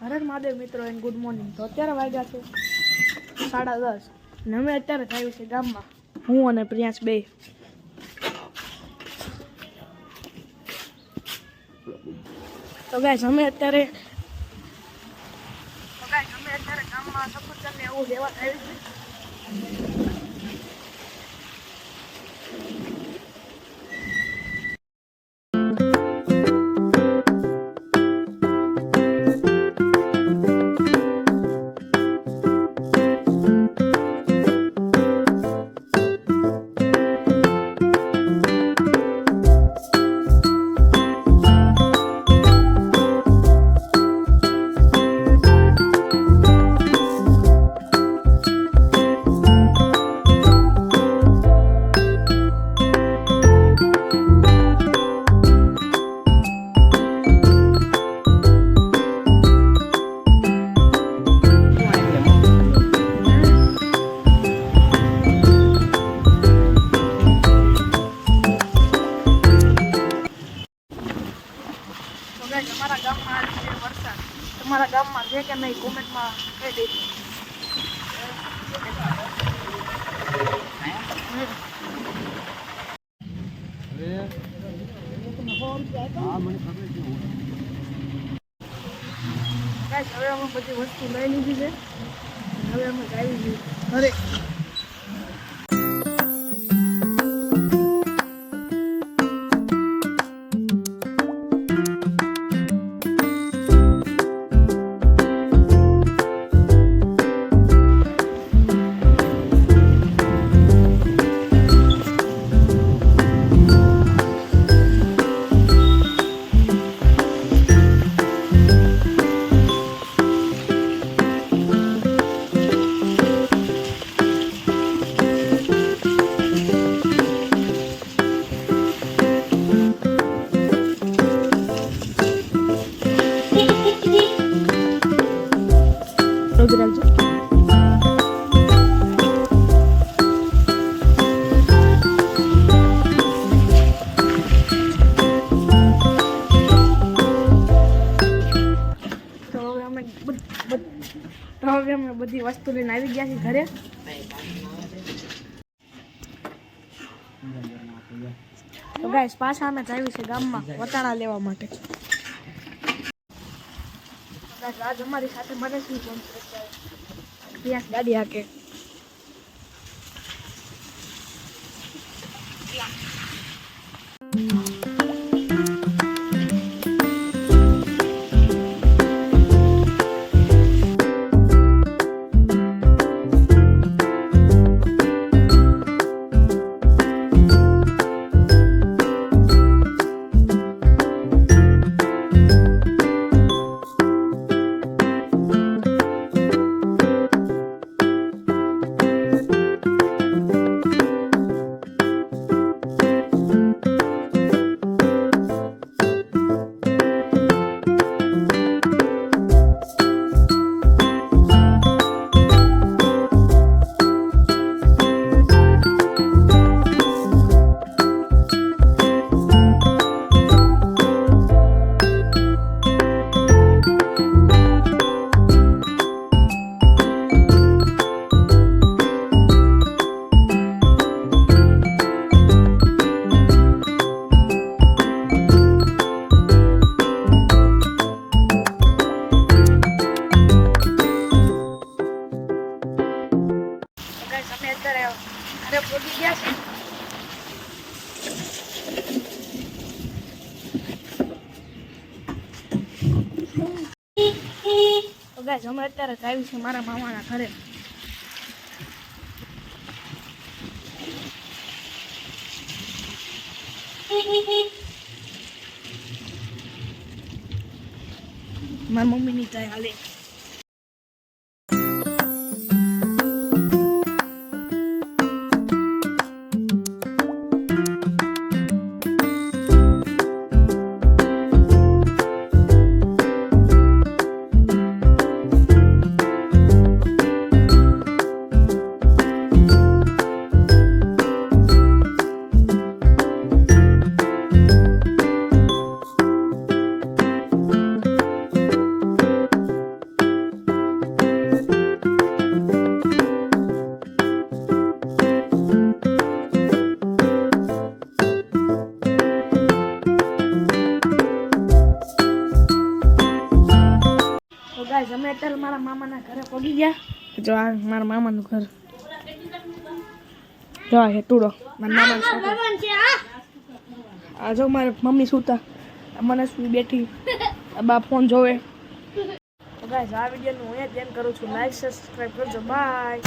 હર મહાદેવ મિત્રો and good morning. તો અત્યારે વાગ્યા છે 10:30 અને અમે અત્યારે આવ્યું છે ગામમાં, હું અને પ્રિયાંશ બે. તો ગાઈસ અમે અત્યારે ગામમાં સફરજનને એવું લેવા આવ્યું છે. તમારા ગામમાં આજે છે વરસાદ. તમારા ગામમાં છે કે નહીં કોમેન્ટમાં કહી દેજો. હવે અમે બધી વસ્તુ લઈ લીધી છે. હવે અમે આવી જઈએ ઘરે. હવે અમે બધી વસ્તુ લઈને આવી ગયા છીએ ઘરે. તો ગાઈસ પાછા અમે આવ્યું છે ગામમાં વટાણા લેવા માટે. આજ અમારી સાથે મને શું પ્રિયાંશ ગાડી હાકે. ઘરે પહોંચી ગયા છે. તો ગાઈસ અમે અત્યારે આવી છે મારા મામાના ઘરે. મારી મમ્મીની ચાય હાલે. અત્યારે મારા મામાના ઘરે પગી ગયા. જો આ મારા મામાનું ઘર. જો આ હેતુડો મારા મામાનો છોકરો. આ જો મારી મમ્મી સૂતા, મને સુઈ બેઠી, બા ફોન જોવે. તો ગાઈસ આ વિડીયોનું હું અહીંયા જ એન્ડ કરું છું. લાઈક સબસ્ક્રાઈબ કરજો. બાય.